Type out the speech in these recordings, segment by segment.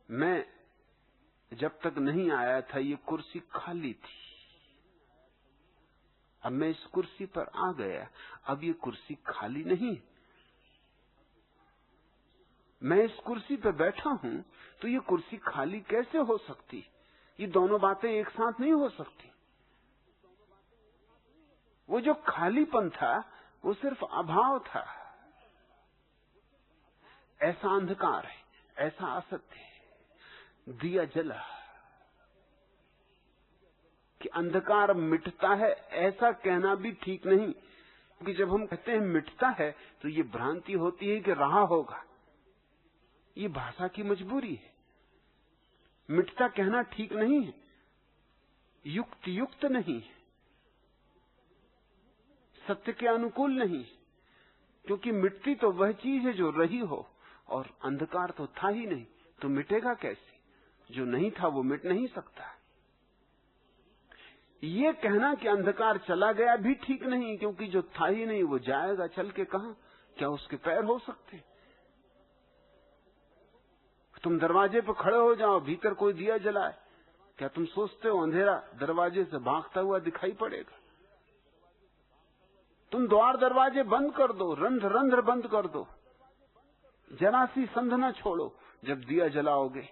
मैं जब तक नहीं आया था ये कुर्सी खाली थी, अब मैं इस कुर्सी पर आ गया, अब ये कुर्सी खाली नहीं। मैं इस कुर्सी पर बैठा हूं तो ये कुर्सी खाली कैसे हो सकती? ये दोनों बातें एक साथ नहीं हो सकती। वो जो खालीपन था वो सिर्फ अभाव था। ऐसा अंधकार है, ऐसा असत्य है। दिया जला कि अंधकार मिटता है, ऐसा कहना भी ठीक नहीं, क्योंकि जब हम कहते हैं मिटता है तो ये भ्रांति होती है कि रहा होगा। ये भाषा की मजबूरी है। मिटता कहना ठीक नहीं है, युक्त नहीं है, सत्य के अनुकूल नहीं, क्योंकि मिटती तो वह चीज है जो रही हो, और अंधकार तो था ही नहीं, तो मिटेगा कैसे? जो नहीं था वो मिट नहीं सकता। ये कहना कि अंधकार चला गया भी ठीक नहीं, क्योंकि जो था ही नहीं वो जाएगा चल के कहां? क्या उसके पैर हो सकते? तुम दरवाजे पर खड़े हो जाओ, भीतर कोई दिया जलाए, क्या तुम सोचते हो अंधेरा दरवाजे से भागता हुआ दिखाई पड़ेगा? तुम द्वार दरवाजे बंद कर दो, रंध्र रंध्र बंद कर दो, जरा सी संध न छोड़ो। जब दिया जलाओगे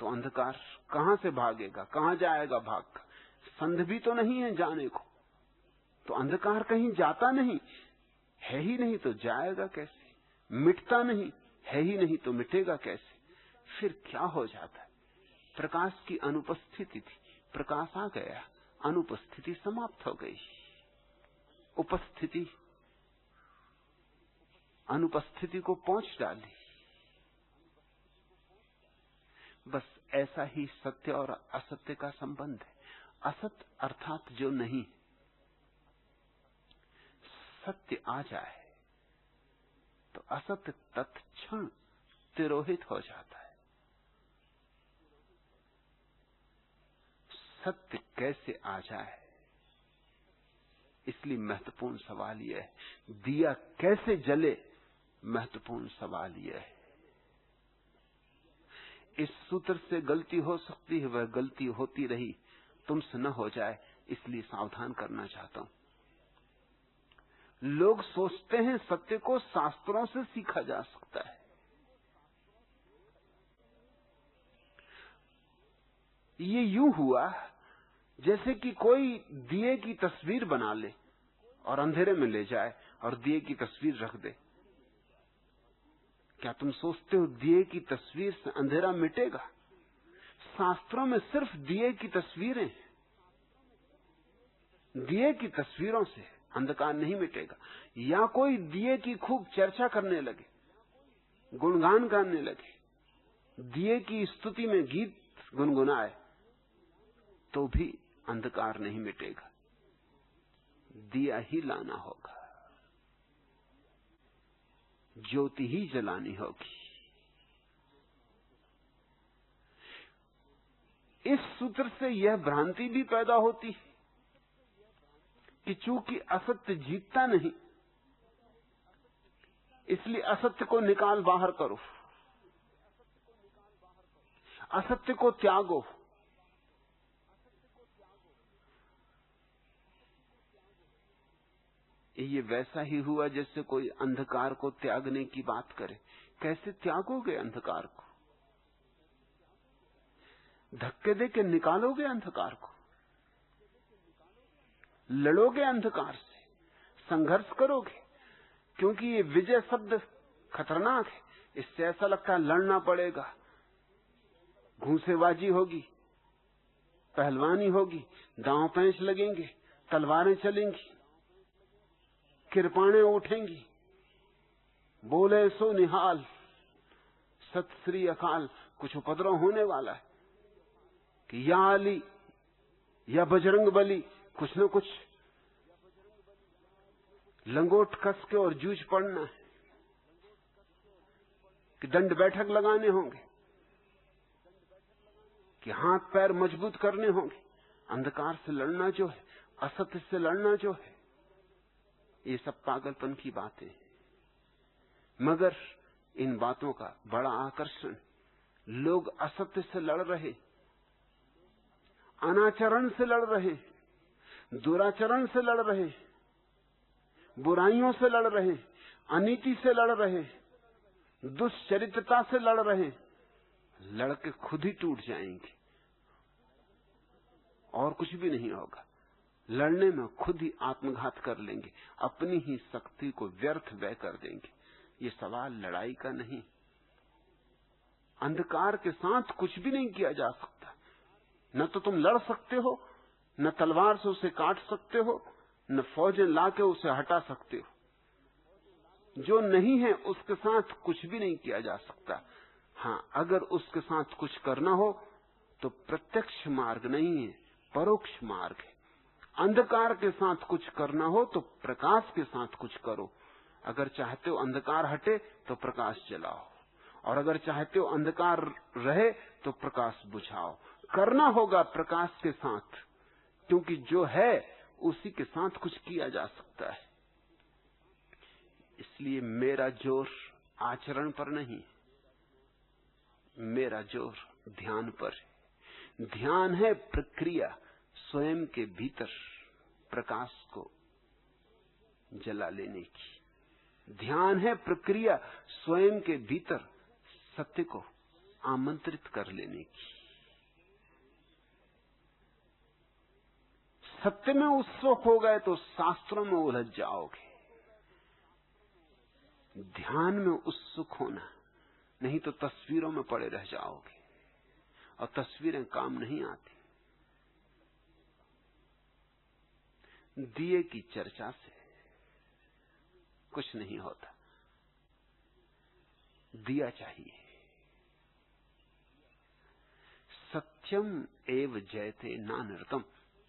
तो अंधकार कहां से भागेगा, कहां जाएगा भाग? संध भी तो नहीं है जाने को, तो अंधकार कहीं जाता नहीं है ही नहीं तो जाएगा कैसे? मिटता नहीं है ही नहीं तो मिटेगा कैसे? फिर क्या हो जाता है? प्रकाश की अनुपस्थिति थी, प्रकाश आ गया, अनुपस्थिति समाप्त हो गई, उपस्थिति अनुपस्थिति को पहुंच डाली। बस ऐसा ही सत्य और असत्य का संबंध है। असत्य अर्थात जो नहीं, सत्य आ जाए तो असत्य तत्क्षण तिरोहित हो जाता है। सत्य कैसे आ जाए, इसलिए महत्वपूर्ण सवाल यह है। दिया कैसे जले, महत्वपूर्ण सवाल यह है। इस सूत्र से गलती हो सकती है, वह गलती होती रही, तुमसे न हो जाए, इसलिए सावधान करना चाहता हूं। लोग सोचते हैं सत्य को शास्त्रों से सीखा जा सकता है। ये यूं हुआ जैसे कि कोई दिए की तस्वीर बना ले और अंधेरे में ले जाए और दिए की तस्वीर रख दे। क्या तुम सोचते हो दिए की तस्वीर से अंधेरा मिटेगा? शास्त्रों में सिर्फ दिए की तस्वीरें हैं। दिए की तस्वीरों से अंधकार नहीं मिटेगा। या कोई दिए की खूब चर्चा करने लगे, गुणगान गाने लगे, दिए की स्तुति में गीत गुनगुनाए, तो भी अंधकार नहीं मिटेगा। दिया ही लाना होगा, ज्योति ही जलानी होगी। इस सूत्र से यह भ्रांति भी पैदा होती है कि चूंकि असत्य जीतता नहीं, इसलिए असत्य को निकाल बाहर करो, असत्य को त्यागो। ये वैसा ही हुआ जैसे कोई अंधकार को त्यागने की बात करे। कैसे त्यागोगे अंधकार को? धक्के दे के निकालोगे अंधकार को? लड़ोगे अंधकार से, संघर्ष करोगे? क्योंकि ये विजय शब्द खतरनाक है। इससे ऐसा लगता है लड़ना पड़ेगा, घूंसेबाजी होगी, पहलवानी होगी, दांव पैंच लगेंगे, तलवारें चलेंगी, किरपाने उठेंगी, बोले सो निहाल, सत श्री अकाल। कुछ उपद्रव होने वाला है कि या अली या बजरंग बली, कुछ न कुछ लंगोट कस के और जूझ पड़ना है कि दंड बैठक लगाने होंगे, कि हाथ पैर मजबूत करने होंगे। अंधकार से लड़ना जो है, असत्य से लड़ना जो है, ये सब पागलपन की बातें हैं। मगर इन बातों का बड़ा आकर्षण लोग असत्य से लड़ रहे, अनाचरण से लड़ रहे, दुराचरण से लड़ रहे, बुराइयों से लड़ रहे, अनीति से लड़ रहे, दुष्चरित्रता से लड़ रहे। लड़के खुद ही टूट जाएंगे और कुछ भी नहीं होगा। लड़ने में खुद ही आत्मघात कर लेंगे, अपनी ही शक्ति को व्यर्थ व्यय कर देंगे। ये सवाल लड़ाई का नहीं। अंधकार के साथ कुछ भी नहीं किया जा सकता। न तो तुम लड़ सकते हो, न तलवार से उसे काट सकते हो, न फौजें लाके उसे हटा सकते हो। जो नहीं है उसके साथ कुछ भी नहीं किया जा सकता। हाँ, अगर उसके साथ कुछ करना हो तो प्रत्यक्ष मार्ग नहीं है, परोक्ष मार्ग है। अंधकार के साथ कुछ करना हो तो प्रकाश के साथ कुछ करो। अगर चाहते हो अंधकार हटे तो प्रकाश जलाओ, और अगर चाहते हो अंधकार रहे तो प्रकाश बुझाओ। करना होगा प्रकाश के साथ, क्योंकि जो है उसी के साथ कुछ किया जा सकता है। इसलिए मेरा जोर आचरण पर नहीं, मेरा जोर ध्यान पर है। ध्यान है प्रक्रिया स्वयं के भीतर प्रकाश को जला लेने की। ध्यान है प्रक्रिया स्वयं के भीतर सत्य को आमंत्रित कर लेने की। सत्य में उत्सुक हो गए तो शास्त्रों में उलझ जाओगे। ध्यान में उत्सुक होना, नहीं तो तस्वीरों में पड़े रह जाओगे, और तस्वीरें काम नहीं आती। दिए की चर्चा से कुछ नहीं होता। दिया चाहिए। सत्यम एव जयते नानृतम।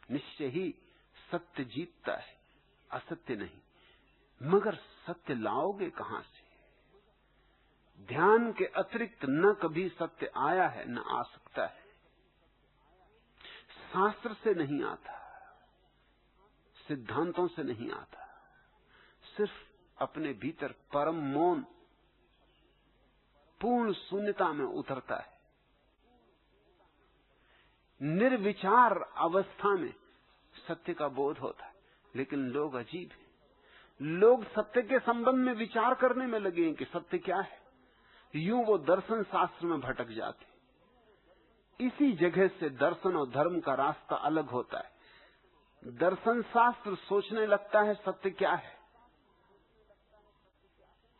निश्चय ही सत्य जीतता है, असत्य नहीं। मगर सत्य लाओगे कहां से? ध्यान के अतिरिक्त न कभी सत्य आया है, न आ सकता है। शास्त्र से नहीं आता, सिद्धांतों से नहीं आता, सिर्फ अपने भीतर परम मौन, पूर्ण शून्यता में उतरता है। निर्विचार अवस्था में सत्य का बोध होता है। लेकिन लोग अजीब हैं, लोग सत्य के संबंध में विचार करने में लगे हैं कि सत्य क्या है। यूं वो दर्शन शास्त्र में भटक जाते। इसी जगह से दर्शन और धर्म का रास्ता अलग होता है। दर्शन शास्त्र सोचने लगता है सत्य क्या है,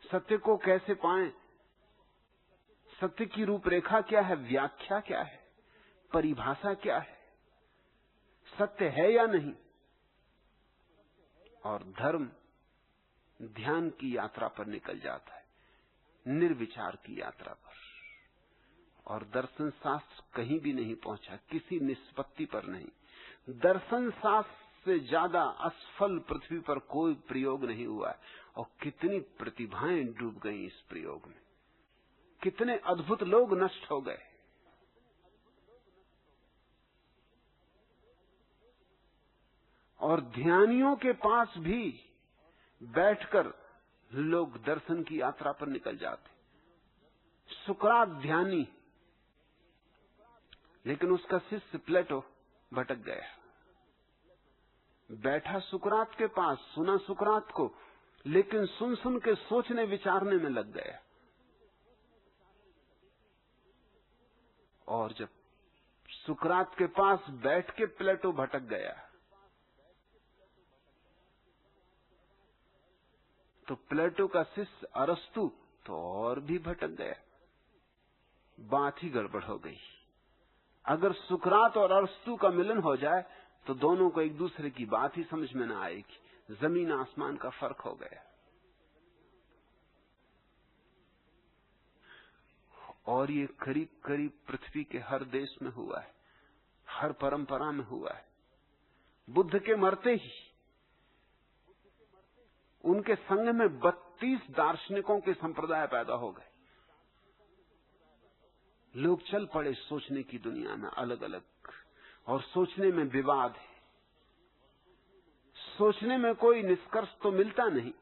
सत्य को कैसे पाएं, सत्य की रूपरेखा क्या है, व्याख्या क्या है, परिभाषा क्या है, सत्य है या नहीं। और धर्म ध्यान की यात्रा पर निकल जाता है, निर्विचार की यात्रा पर। और दर्शन शास्त्र कहीं भी नहीं पहुंचा, किसी निष्पत्ति पर नहीं। दर्शन शास्त्र से ज्यादा असफल पृथ्वी पर कोई प्रयोग नहीं हुआ है। और कितनी प्रतिभाएं डूब गई इस प्रयोग में, कितने अद्भुत लोग नष्ट हो गए। और ध्यानियों के पास भी बैठकर लोग दर्शन की यात्रा पर निकल जाते। सुकरात ध्यानी, लेकिन उसका शिष्य प्लेटो भटक गया। बैठा सुकरात के पास, सुना सुकरात को, लेकिन सुन सुन के सोचने विचारने में लग गया। और जब सुकरात के पास बैठ के प्लेटो भटक गया, तो प्लेटो का शिष्य अरस्तु तो और भी भटक गया। बात ही गड़बड़ हो गई। अगर सुकरात और अरस्तु का मिलन हो जाए तो दोनों को एक दूसरे की बात ही समझ में ना आएगी। जमीन आसमान का फर्क हो गया। और ये करीब करीब पृथ्वी के हर देश में हुआ है, हर परंपरा में हुआ है। बुद्ध के मरते ही उनके संग में 32 दार्शनिकों के संप्रदाय पैदा हो गए। लोग चल पड़े सोचने की दुनिया में अलग अलग, और सोचने में विवाद है। सोचने में कोई निष्कर्ष तो मिलता नहीं,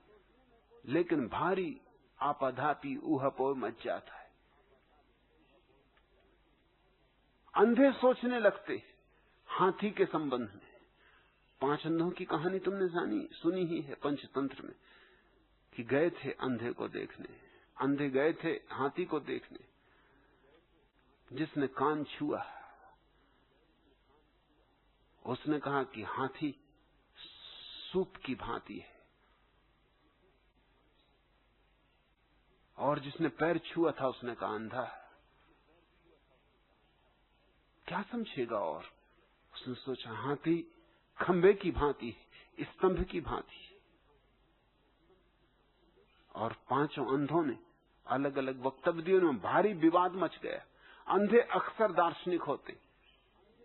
लेकिन भारी आपाधापी ऊहापोह मच जाता है। अंधे सोचने लगते हाथी के संबंध में। 5 अंधों की कहानी तुमने सुनी ही है पंचतंत्र में, कि गए थे अंधे को देखने, अंधे गए थे हाथी को देखने। जिसने कान छुआ उसने कहा कि हाथी सूप की भांति है, और जिसने पैर छुआ था उसने कहा अंधा। क्या समझेगा? और उसने सोचा हाथी खंबे की भांति है, स्तंभ की भांति। और 5 अंधों ने अलग अलग वक्तव्य दिए, उनमें भारी विवाद मच गया। अंधे अक्सर दार्शनिक होते,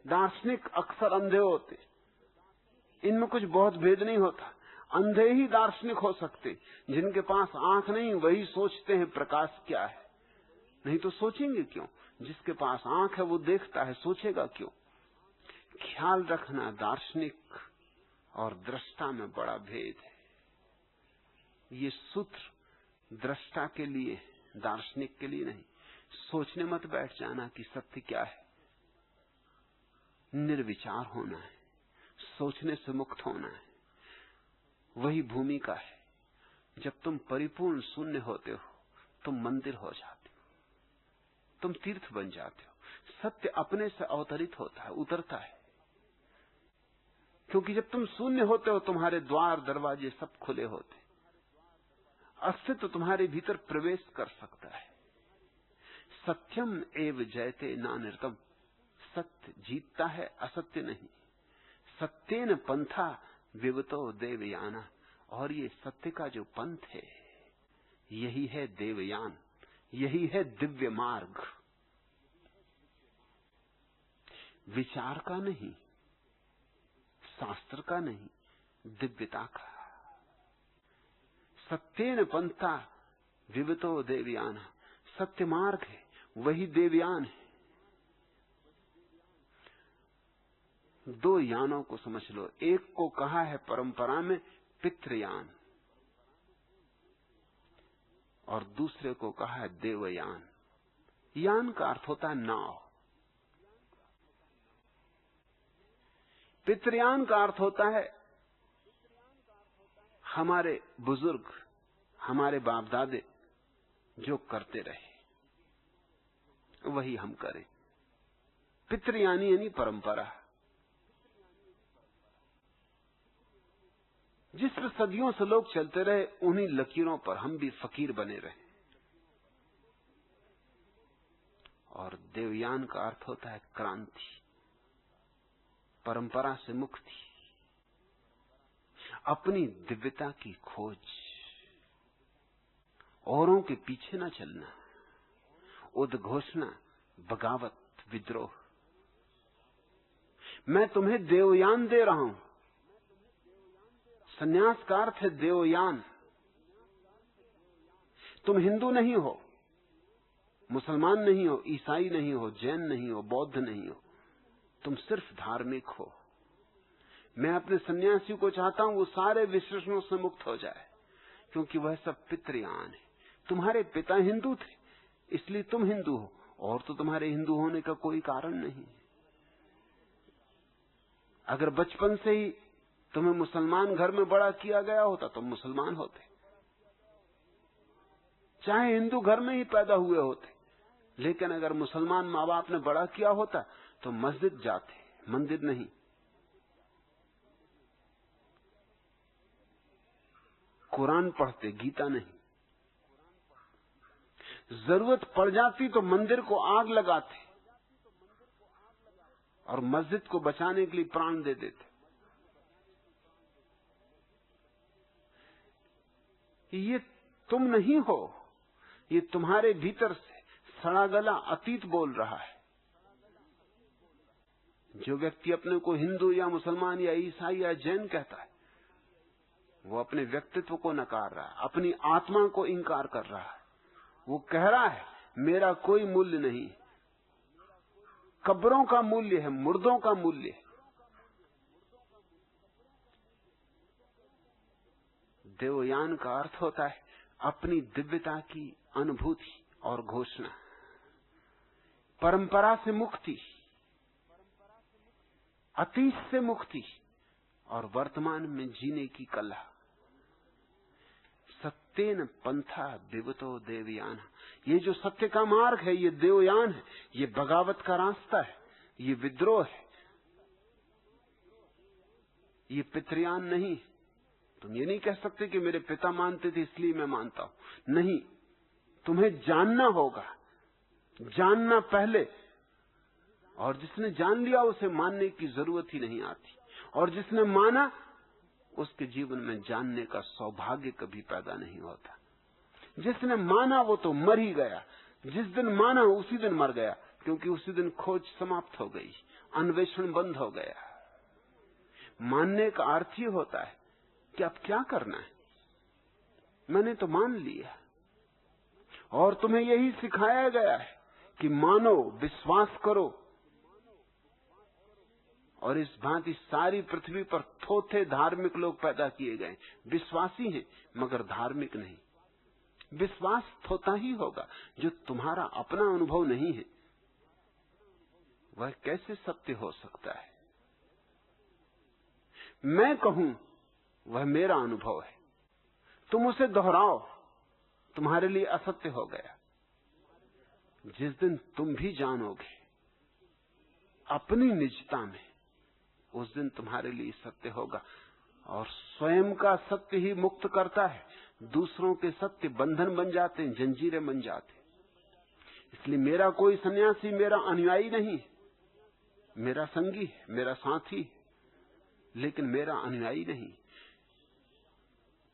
दार्शनिक अक्सर अंधे होते, इनमें कुछ बहुत भेद नहीं होता। अंधे ही दार्शनिक हो सकते, जिनके पास आंख नहीं वही सोचते हैं प्रकाश क्या है, नहीं तो सोचेंगे क्यों? जिसके पास आंख है वो देखता है, सोचेगा क्यों? ख्याल रखना, दार्शनिक और दृष्टा में बड़ा भेद है। ये सूत्र दृष्टा के लिए, दार्शनिक के लिए नहीं। सोचने मत बैठ जाना कि सत्य क्या है। निर्विचार होना है, सोचने से मुक्त होना है, वही भूमिका है। जब तुम परिपूर्ण शून्य होते हो तुम मंदिर हो जाते हो, तुम तीर्थ बन जाते हो। सत्य अपने से अवतरित होता है, उतरता है, क्योंकि जब तुम शून्य होते हो तुम्हारे द्वार दरवाजे सब खुले होते, अस्तित्व तुम्हारे भीतर प्रवेश कर सकता है। सत्यम एव जयते नानिर्तम, सत्य जीतता है, असत्य नहीं। सत्येन पंथा विवतो देवयाना, और ये सत्य का जो पंथ है यही है देवयान, यही है दिव्य मार्ग। विचार का नहीं, शास्त्र का नहीं, दिव्यता का। सत्येन पंथा विवतो देवयाना, सत्य मार्ग है, वही देवयान है। 2 यानों को समझ लो, एक को कहा है परंपरा में पितृयान और दूसरे को कहा है देवयान। यान का अर्थ होता है नाव, पितृयान का अर्थ होता है हमारे बुजुर्ग, हमारे बाप दादे जो करते रहे वही हम करें। पितृयानी यानी परंपरा, जिस पर सदियों से लोग चलते रहे उन्हीं लकीरों पर हम भी फकीर बने रहे। और देवयान का अर्थ होता है क्रांति, परंपरा से मुक्ति, अपनी दिव्यता की खोज, औरों के पीछे न चलना, उद्घोषणा, बगावत, विद्रोह। मैं तुम्हें देवयान दे रहा हूं। संन्यास का अर्थ है देवयान। तुम हिंदू नहीं हो, मुसलमान नहीं हो, ईसाई नहीं हो, जैन नहीं हो, बौद्ध नहीं हो, तुम सिर्फ धार्मिक हो। मैं अपने सन्यासी को चाहता हूं वो सारे विशेषणों से मुक्त हो जाए, क्योंकि वह सब पितृयान है। तुम्हारे पिता हिंदू थे इसलिए तुम हिंदू हो, और तो तुम्हारे हिंदू होने का कोई कारण नहीं। अगर बचपन से ही तुम्हें मुसलमान घर में बड़ा किया गया होता तो मुसलमान होते, चाहे हिंदू घर में ही पैदा हुए होते। लेकिन अगर मुसलमान माँ बाप ने बड़ा किया होता तो मस्जिद जाते, मंदिर नहीं। कुरान पढ़ते, गीता नहीं। जरूरत पड़ जाती तो मंदिर को आग लगाते और मस्जिद को बचाने के लिए प्राण दे देते। ये तुम नहीं हो, ये तुम्हारे भीतर से सड़ा गला अतीत बोल रहा है। जो व्यक्ति अपने को हिंदू या मुसलमान या ईसाई या जैन कहता है वो अपने व्यक्तित्व को नकार रहा है, अपनी आत्मा को इंकार कर रहा है। वो कह रहा है मेरा कोई मूल्य नहीं, कब्रों का मूल्य है, मुर्दों का मूल्य है। देवयान का अर्थ होता है अपनी दिव्यता की अनुभूति और घोषणा, परंपरा से मुक्ति, अतीत से मुक्ति और वर्तमान में जीने की कला। सत्येन पंथा दिवतो देवयान। ये जो सत्य का मार्ग है ये देवयान है, ये बगावत का रास्ता है, ये विद्रोह है, ये पितृयान नहीं। तुम ये नहीं कह सकते कि मेरे पिता मानते थे इसलिए मैं मानता हूं। नहीं, तुम्हें जानना होगा, जानना पहले। और जिसने जान लिया उसे मानने की जरूरत ही नहीं आती। और जिसने माना उसके जीवन में जानने का सौभाग्य कभी पैदा नहीं होता। जिसने माना वो तो मर ही गया। जिस दिन माना उसी दिन मर गया, क्योंकि उसी दिन खोज समाप्त हो गई, अन्वेषण बंद हो गया। मानने का अर्थ ही होता है कि अब क्या करना है, मैंने तो मान लिया। और तुम्हें यही सिखाया गया है कि मानो, विश्वास करो। और इस भांति सारी पृथ्वी पर थोथे धार्मिक लोग पैदा किए गए, विश्वासी हैं मगर धार्मिक नहीं। विश्वास थोथा ही होगा। जो तुम्हारा अपना अनुभव नहीं है वह कैसे सत्य हो सकता है? मैं कहूं वह मेरा अनुभव है, तुम उसे दोहराओ, तुम्हारे लिए असत्य हो गया। जिस दिन तुम भी जानोगे अपनी निजता में, उस दिन तुम्हारे लिए सत्य होगा। और स्वयं का सत्य ही मुक्त करता है, दूसरों के सत्य बंधन बन जाते हैं, जंजीरें बन जाते हैं। इसलिए मेरा कोई सन्यासी मेरा अनुयायी नहीं, मेरा संगी है, मेरा साथी, लेकिन मेरा अनुयायी नहीं।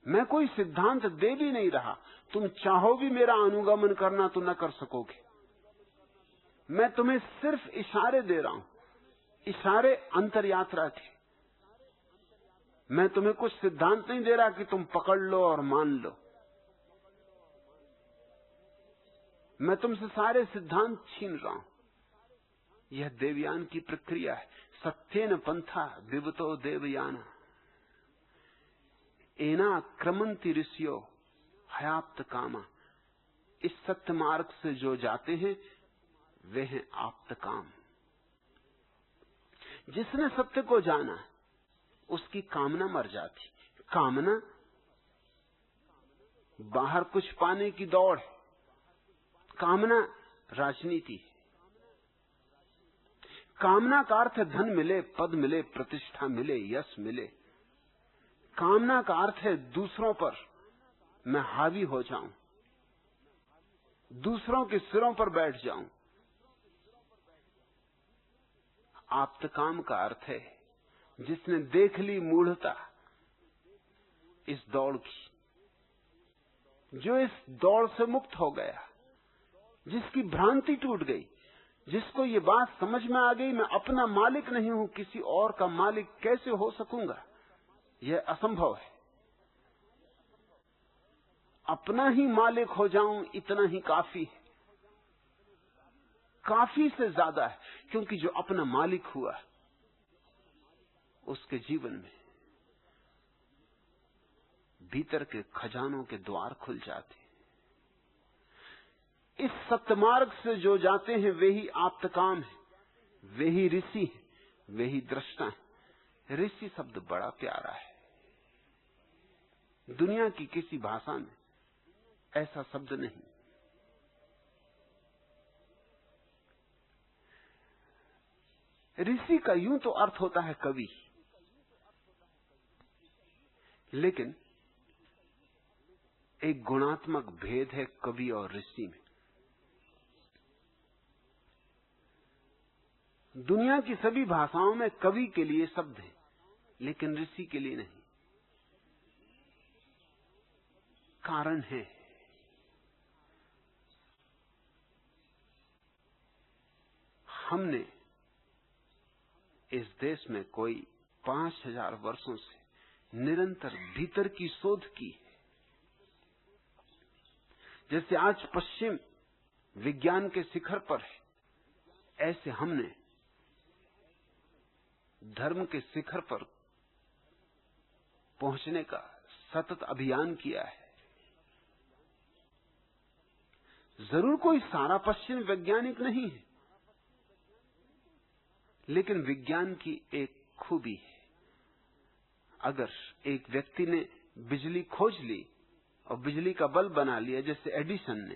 मैं कोई सिद्धांत दे भी नहीं रहा। तुम चाहो भी मेरा अनुगमन करना तो न कर सकोगे। मैं तुम्हें सिर्फ इशारे दे रहा हूं, इशारे अंतर यात्रा के। मैं तुम्हें कुछ सिद्धांत नहीं दे रहा कि तुम पकड़ लो और मान लो। मैं तुमसे सारे सिद्धांत छीन रहा हूं। यह देवयान की प्रक्रिया है। सत्येन पंथा दिवतो देवयान एना क्रमंति ऋषियो हयाप्त कामा। इस सत्य मार्ग से जो जाते हैं वे हैं आप्त काम। जिसने सत्य को जाना उसकी कामना मर जाती। कामना बाहर कुछ पाने की दौड़ है, कामना राजनीति है। कामना का अर्थ है धन मिले, पद मिले, प्रतिष्ठा मिले, यश मिले। कामना का अर्थ है दूसरों पर मैं हावी हो जाऊं, दूसरों के सिरों पर बैठ जाऊं। आप्तकाम का अर्थ है जिसने देख ली मूढ़ता इस दौड़ की, जो इस दौड़ से मुक्त हो गया, जिसकी भ्रांति टूट गई, जिसको ये बात समझ में आ गई मैं अपना मालिक नहीं हूं, किसी और का मालिक कैसे हो सकूंगा, यह असंभव है। अपना ही मालिक हो जाऊं इतना ही काफी है, काफी से ज्यादा है। क्योंकि जो अपना मालिक हुआ उसके जीवन में भीतर के खजानों के द्वार खुल जाते। इस सत्यमार्ग से जो जाते हैं वे ही आप्तकाम है, वे ही ऋषि है, वे ही दृष्टा है। ऋषि शब्द बड़ा प्यारा है। दुनिया की किसी भाषा में ऐसा शब्द नहीं। ऋषि का यूं तो अर्थ होता है कवि, लेकिन एक गुणात्मक भेद है कवि और ऋषि में। दुनिया की सभी भाषाओं में कवि के लिए शब्द है, लेकिन ऋषि के लिए नहीं। कारण है हमने इस देश में कोई 5000 वर्षों से निरंतर भीतर की शोध की है। जैसे आज पश्चिम विज्ञान के शिखर पर है, ऐसे हमने धर्म के शिखर पर पहुंचने का सतत अभियान किया है। जरूर कोई सारा पश्चिम वैज्ञानिक नहीं है, लेकिन विज्ञान की एक खूबी है, अगर एक व्यक्ति ने बिजली खोज ली और बिजली का बल्ब बना लिया, जैसे एडिसन ने,